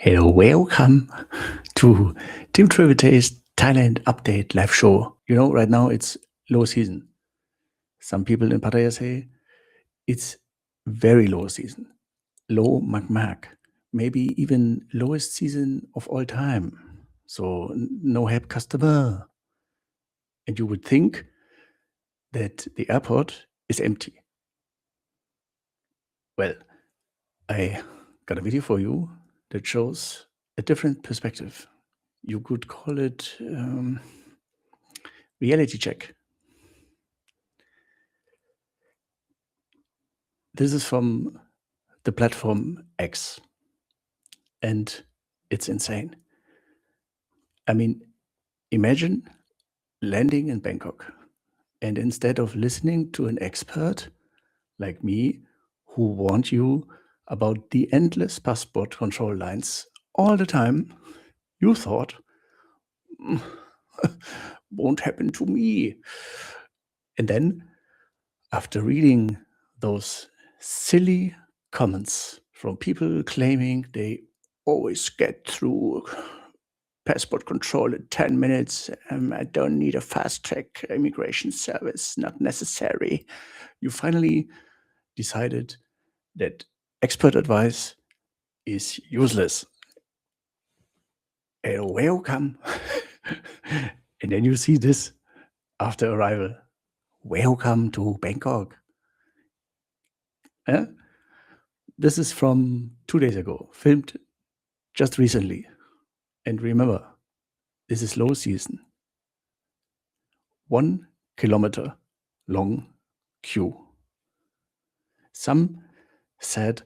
Hello, welcome to Tim Trivite's Thailand Update live show. Right now it's low season. Some people in Pattaya say it's very low season, low mag, maybe even lowest season of all time. So no help customer. And you would think that the airport is empty. Well, I got a video for you that shows a different perspective. You could call it reality check. This is from the platform X, and it's insane. I mean, imagine landing in Bangkok, and instead of listening to an expert like me who warned you about the endless passport control lines all the time, you thought, won't happen to me. And then, after reading those silly comments from people claiming they always get through passport control in 10 minutes, I don't need a fast track immigration service, not necessary, you finally decided that expert advice is useless. Welcome. And then you see this after arrival. Welcome to Bangkok. This is from 2 days ago, filmed just recently. And remember, this is low season. 1 kilometer long queue. Some said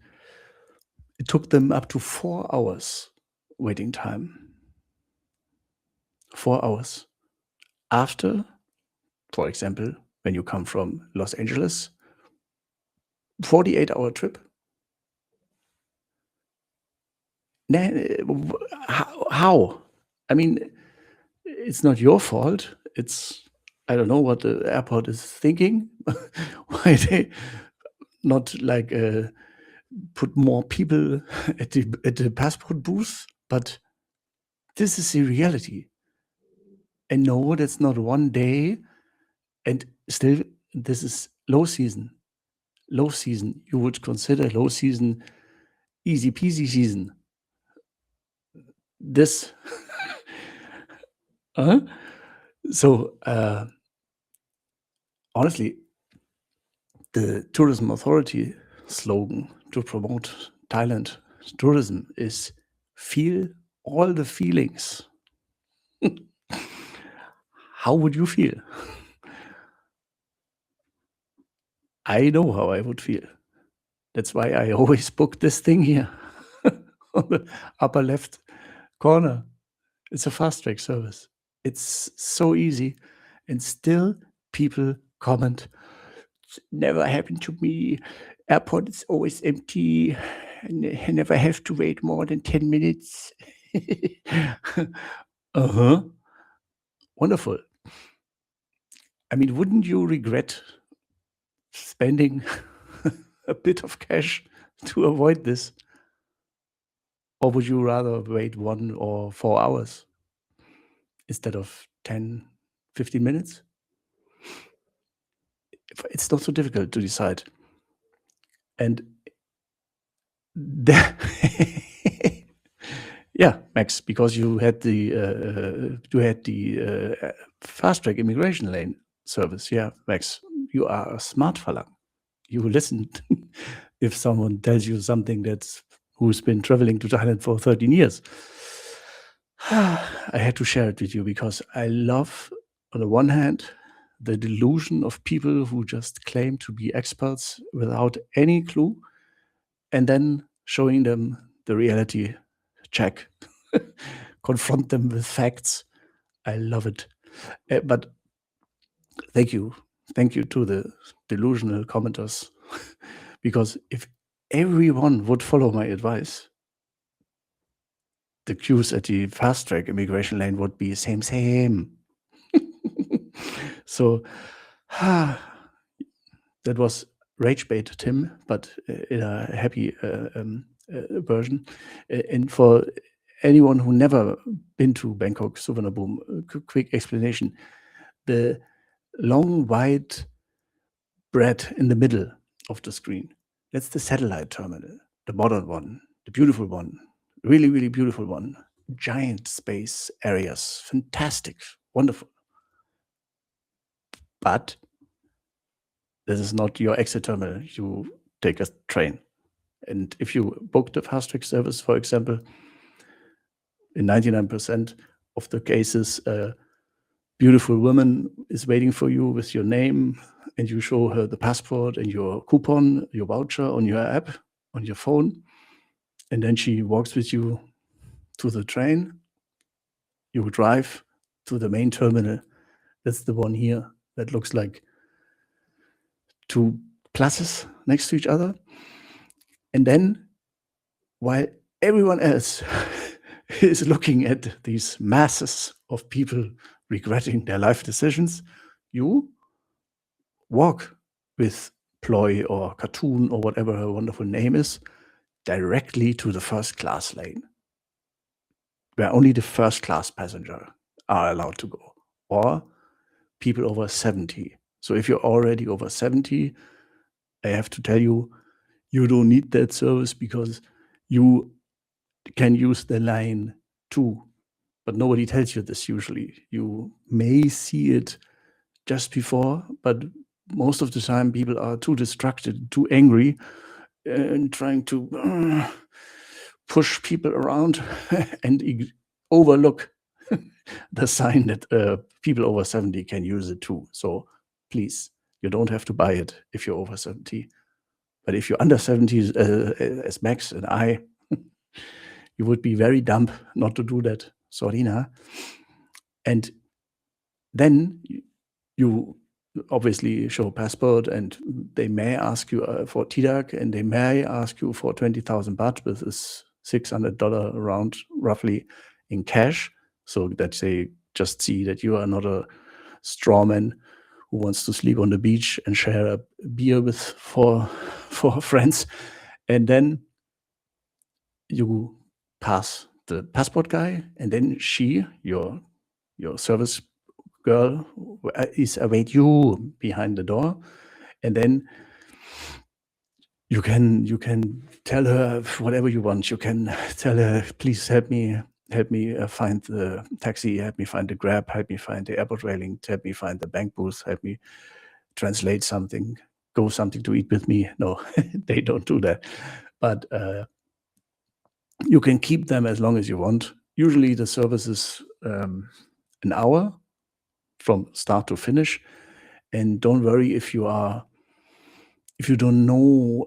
it took them up to 4 hours waiting time. 4 hours. After, for example, when you come from Los Angeles, 48-hour trip. How? I mean, it's not your fault. I don't know what the airport is thinking. Why they not put more people at the passport booth, but this is the reality. And no, that's not one day. And still, this is low season. Low season. You would consider low season easy peasy season. This. So, honestly, the tourism authority slogan to promote Thailand tourism is feel all the feelings. How would you feel? I know how I would feel. That's why I always book this thing here on the upper left corner. It's a fast track service. It's so easy. And still people comment, never happened to me. Airport is always empty. I never have to wait more than 10 minutes. Wonderful. I mean, wouldn't you regret spending a bit of cash to avoid this? Or would you rather wait 1 or 4 hours instead of 10, 15 minutes? It's not so difficult to decide. And yeah, Max, because you had the fast track immigration lane service. Yeah, Max, you are a smart falang. You listen if someone tells you something who's been traveling to Thailand for 13 years. I had to share it with you because I love, on the one hand, the delusion of people who just claim to be experts without any clue, and then showing them the reality check, confront them with facts. I love it. But thank you to the delusional commenters, because if everyone would follow my advice, the queues at the fast track immigration lane would be same. So that was rage bait, Tim, but in a happy version. And for anyone who never been to Bangkok Suvarnabhumi, quick explanation: the long white bread in the middle of the screen, that's the satellite terminal, the modern one, the beautiful one, really, really beautiful one. Giant space areas, fantastic, wonderful. But this is not your exit terminal. You take a train. And if you book the fast track service, for example, in 99% of the cases, a beautiful woman is waiting for you with your name, and you show her the passport and your coupon, your voucher on your app, on your phone. And then she walks with you to the train. You drive to the main terminal. That's the one here that looks like two pluses next to each other. And then, while everyone else is looking at these masses of people regretting their life decisions, you walk with Ploy or Cartoon or whatever her wonderful name is directly to the first class lane, where only the first class passenger are allowed to go, or people over 70. So if you're already over 70, I have to tell you, you don't need that service because you can use the line 2. But nobody tells you this usually. You may see it just before, but most of the time people are too distracted, too angry, and trying to push people around and overlook the sign that people over 70 can use it too. So please, you don't have to buy it if you're over 70. But if you're under 70, as Max and I, you would be very dumb not to do that, Sorina. And then you obviously show a passport, and they may ask you for TDAC, and they may ask you for 20,000 baht, which is $600 around roughly in cash, so that they just see that you are not a straw man who wants to sleep on the beach and share a beer with four friends. And then you pass the passport guy, and then she, your service girl, is await you behind the door, and then you can tell her whatever you want. You can tell her, please help me find the taxi, help me find the Grab, help me find the airport railing, help me find the bank booth, help me translate something, go something to eat with me. No, they don't do that. But you can keep them as long as you want. Usually the service is an hour from start to finish. And don't worry if you don't know,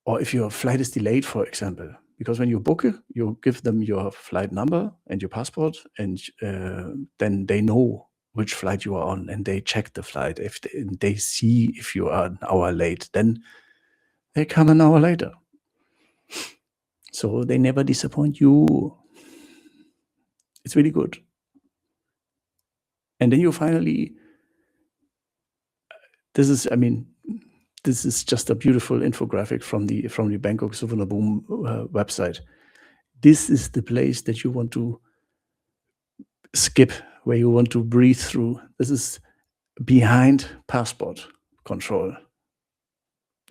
or if your flight is delayed, for example, because when you book it, you give them your flight number and your passport, and then they know which flight you are on, and they check the flight. If they see if you are an hour late, then they come an hour later. So they never disappoint you. It's really good. And then you finally, this is just a beautiful infographic from the Bangkok Suvarnabhumi website. This is the place that you want to skip, where you want to breathe through. This is behind passport control,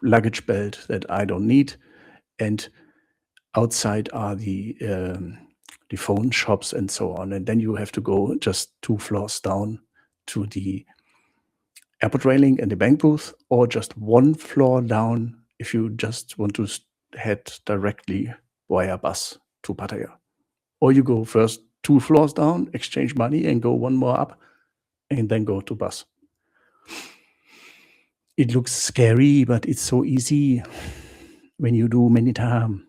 luggage belt that I don't need, and outside are the phone shops and so on. And then you have to go just 2 floors down to the airport railing and the bank booth, or just 1 floor down if you just want to head directly via bus to Pattaya. Or you go first 2 floors down, exchange money, and go 1 more up, and then go to bus. It looks scary, but it's so easy when you do many times.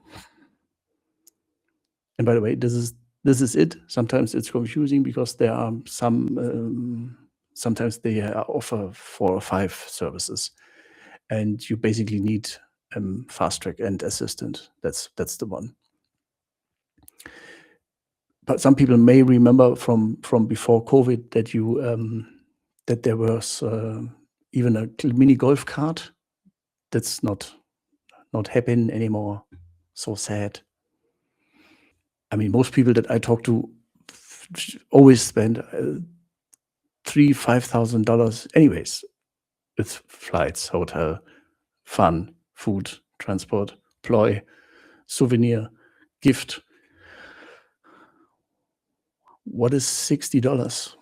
And by the way, this is it. Sometimes it's confusing because there are sometimes they offer 4 or 5 services, and you basically need fast track and assistant. That's the one. But some people may remember from before COVID that you that there was even a mini golf cart. That's not happen anymore. So sad. I mean, most people that I talk to always spend $3,000-5,000 anyways with flights, hotel, fun, food, transport, ploy, souvenir, gift. What is $60?